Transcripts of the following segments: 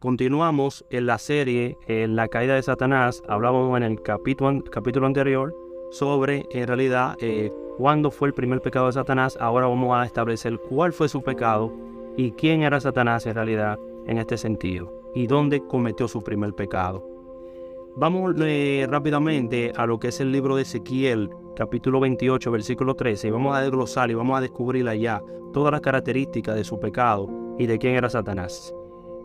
Continuamos en la serie, en la caída de Satanás. Hablábamos en el capítulo anterior sobre, en realidad, cuándo fue el primer pecado de Satanás. Ahora vamos a establecer cuál fue su pecado y quién era Satanás en realidad en este sentido y dónde cometió su primer pecado. Vamos rápidamente a lo que es el libro de Ezequiel, capítulo 28, versículo 13, y vamos a desglosar y vamos a descubrir allá todas las características de su pecado y de quién era Satanás.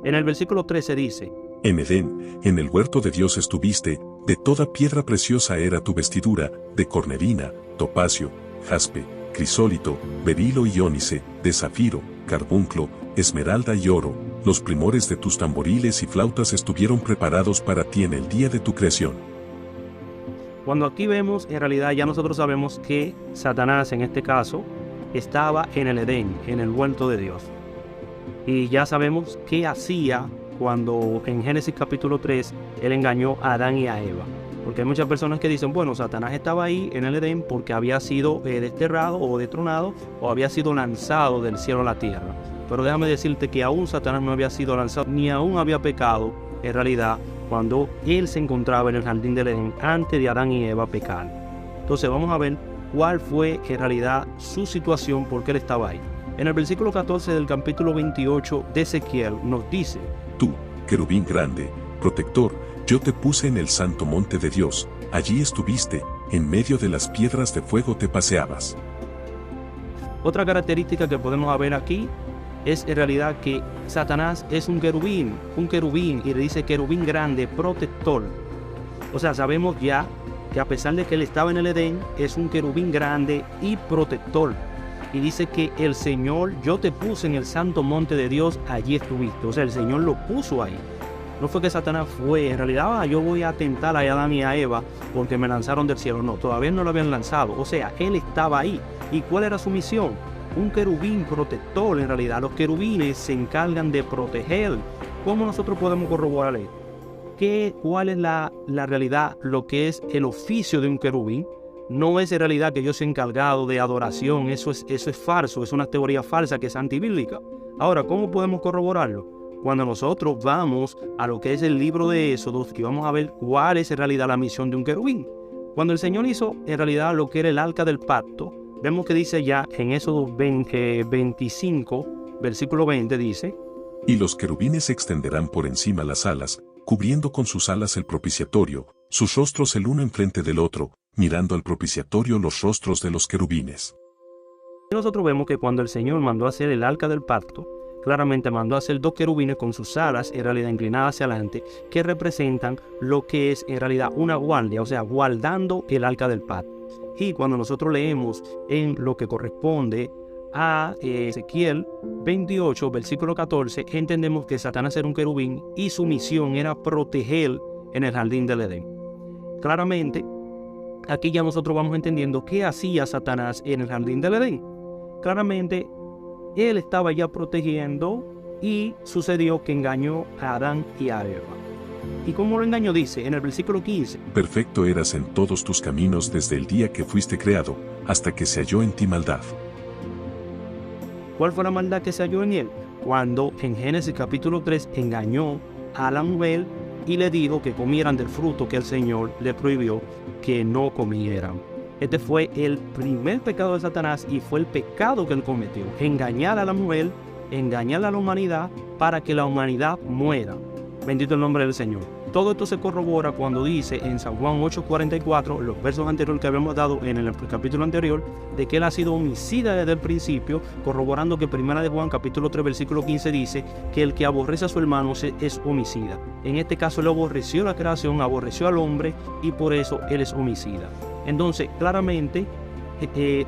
En el versículo 13 dice: En Edén, en el huerto de Dios estuviste, de toda piedra preciosa era tu vestidura, de cornelina, topacio, jaspe, crisólito, berilo y ónice, de zafiro, carbunclo, esmeralda y oro. Los primores de tus tamboriles y flautas estuvieron preparados para ti en el día de tu creación. Cuando aquí vemos, en realidad ya nosotros sabemos que Satanás en este caso estaba en el Edén, en el huerto de Dios. Y ya sabemos qué hacía cuando en Génesis capítulo 3 él engañó a Adán y a Eva. Porque hay muchas personas que dicen, bueno, Satanás estaba ahí en el Edén porque había sido desterrado o destronado o había sido lanzado del cielo a la tierra. Pero déjame decirte que aún Satanás no había sido lanzado ni aún había pecado en realidad cuando él se encontraba en el jardín del Edén antes de Adán y Eva pecar. Entonces vamos a ver cuál fue en realidad su situación, porque él estaba ahí. En el versículo 14 del capítulo 28 de Ezequiel nos dice: Tú, querubín grande, protector, yo te puse en el santo monte de Dios, allí estuviste, en medio de las piedras de fuego te paseabas. Otra característica que podemos ver aquí es en realidad que Satanás es un querubín, y le dice querubín grande, protector. O sea, sabemos ya que a pesar de que él estaba en el Edén, es un querubín grande y protector. Y dice que el Señor, yo te puse en el santo monte de Dios, allí estuviste. O sea, el Señor lo puso ahí. No fue que Satanás fue, en realidad, yo voy a tentar a Adán y a Eva porque me lanzaron del cielo. No, todavía no lo habían lanzado. O sea, él estaba ahí. ¿Y cuál era su misión? Un querubín protector, en realidad. Los querubines se encargan de proteger. ¿Cómo nosotros podemos corroborar esto? ¿Cuál es la realidad, lo que es el oficio de un querubín? No es en realidad que yo sea encargado de adoración, eso es falso, es una teoría falsa que es antibíblica. Ahora, ¿cómo podemos corroborarlo? Cuando nosotros vamos a lo que es el libro de Éxodo y vamos a ver cuál es en realidad la misión de un querubín. Cuando el Señor hizo en realidad lo que era el arca del pacto, vemos que dice ya en Éxodo 25, versículo 20, dice: Y los querubines extenderán por encima las alas, cubriendo con sus alas el propiciatorio, sus rostros el uno enfrente del otro, mirando al propiciatorio los rostros de los querubines. Nosotros vemos que cuando el Señor mandó a hacer el arca del pacto, claramente mandó a hacer dos querubines con sus alas en realidad inclinadas hacia adelante, que representan lo que es en realidad una guardia, o sea, guardando el arca del pacto. Y cuando nosotros leemos en lo que corresponde a Ezequiel 28, versículo 14, entendemos que Satanás era un querubín y su misión era proteger en el jardín del Edén. Claramente, aquí ya nosotros vamos entendiendo qué hacía Satanás en el jardín del Edén. Claramente, él estaba ya protegiendo y sucedió que engañó a Adán y a Eva. ¿Y cómo lo engañó? Dice en el versículo 15: Perfecto eras en todos tus caminos desde el día que fuiste creado, hasta que se halló en ti maldad. ¿Cuál fue la maldad que se halló en él? Cuando en Génesis capítulo 3 engañó a la mujer y le dijo que comieran del fruto que el Señor le prohibió que no comieran. Este fue el primer pecado de Satanás y fue el pecado que él cometió: engañar a la mujer, engañar a la humanidad para que la humanidad muera. Bendito el nombre del Señor. Todo esto se corrobora cuando dice en San Juan 8:44, los versos anteriores que habíamos dado en el capítulo anterior, de que él ha sido homicida desde el principio, corroborando que Primera de Juan capítulo 3 versículo 15 dice que el que aborrece a su hermano es homicida. En este caso él aborreció la creación, aborreció al hombre y por eso él es homicida. Entonces claramente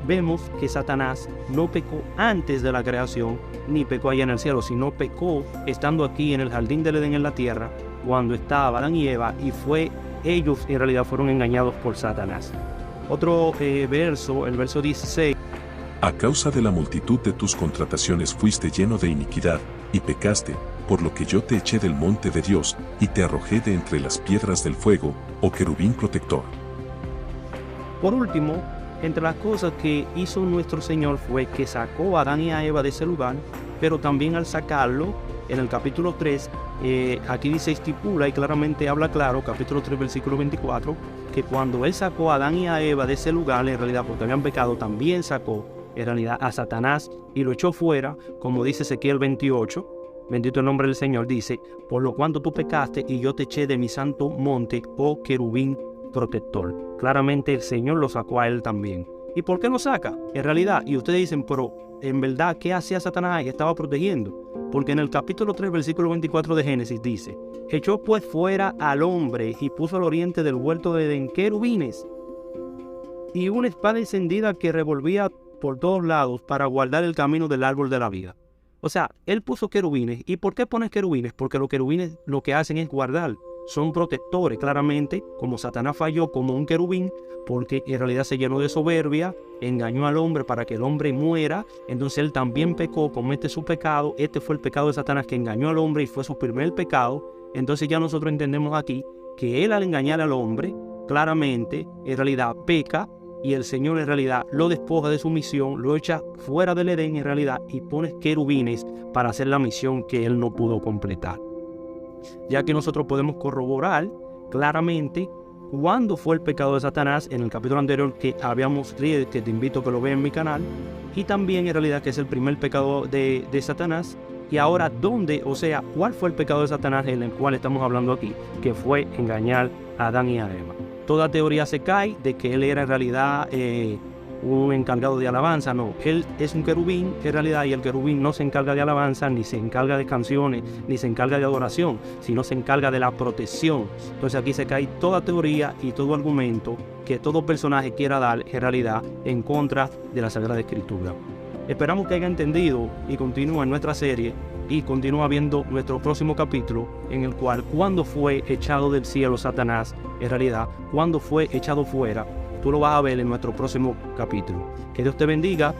vemos que Satanás no pecó antes de la creación ni pecó allá en el cielo, sino pecó estando aquí en el jardín del Edén en la tierra cuando estaba Adán y Eva, y ellos en realidad fueron engañados por Satanás. Otro verso, el verso 16: A causa de la multitud de tus contrataciones fuiste lleno de iniquidad, y pecaste, por lo que yo te eché del monte de Dios, y te arrojé de entre las piedras del fuego, oh querubín protector. Por último, entre las cosas que hizo nuestro Señor fue que sacó a Adán y a Eva de ese lugar, pero también al sacarlo, en el capítulo 3, aquí dice, estipula y claramente habla claro, capítulo 3, versículo 24, que cuando él sacó a Adán y a Eva de ese lugar, en realidad porque habían pecado, también sacó en realidad a Satanás y lo echó fuera, como dice Ezequiel 28, bendito el nombre del Señor, dice, por lo cuanto tú pecaste y yo te eché de mi santo monte, oh querubín protector. Claramente el Señor lo sacó a él también. ¿Y por qué lo saca? En realidad, y ustedes dicen, pero en verdad, ¿qué hacía Satanás? Que estaba protegiendo. Porque en el capítulo 3, versículo 24 de Génesis dice, echó pues fuera al hombre y puso al oriente del huerto de Edén querubines y una espada encendida que revolvía por todos lados para guardar el camino del árbol de la vida. O sea, él puso querubines. ¿Y por qué pones querubines? Porque los querubines lo que hacen es guardar. Son protectores, claramente, como Satanás falló como un querubín, porque en realidad se llenó de soberbia, engañó al hombre para que el hombre muera, entonces él también pecó, comete su pecado, este fue el pecado de Satanás que engañó al hombre y fue su primer pecado, entonces ya nosotros entendemos aquí que él al engañar al hombre, claramente, en realidad peca, y el Señor en realidad lo despoja de su misión, lo echa fuera del Edén en realidad y pone querubines para hacer la misión que él no pudo completar. Ya que nosotros podemos corroborar claramente cuándo fue el pecado de Satanás en el capítulo anterior que habíamos leído, que te invito a que lo veas en mi canal, y también en realidad que es el primer pecado de Satanás, y ahora dónde, o sea, cuál fue el pecado de Satanás en el cual estamos hablando aquí, que fue engañar a Adán y a Eva. Toda teoría se cae de que él era en realidad un encargado de alabanza. No, él es un querubín en realidad, y el querubín no se encarga de alabanza, ni se encarga de canciones, ni se encarga de adoración, sino se encarga de la protección. Entonces aquí se cae toda teoría y todo argumento que todo personaje quiera dar en realidad en contra de la Sagrada Escritura. Esperamos que haya entendido y continúe en nuestra serie y continúa viendo nuestro próximo capítulo, en el cual cuando fue echado del cielo Satanás, en realidad, cuando fue echado fuera, tú lo vas a ver en nuestro próximo capítulo. Que Dios te bendiga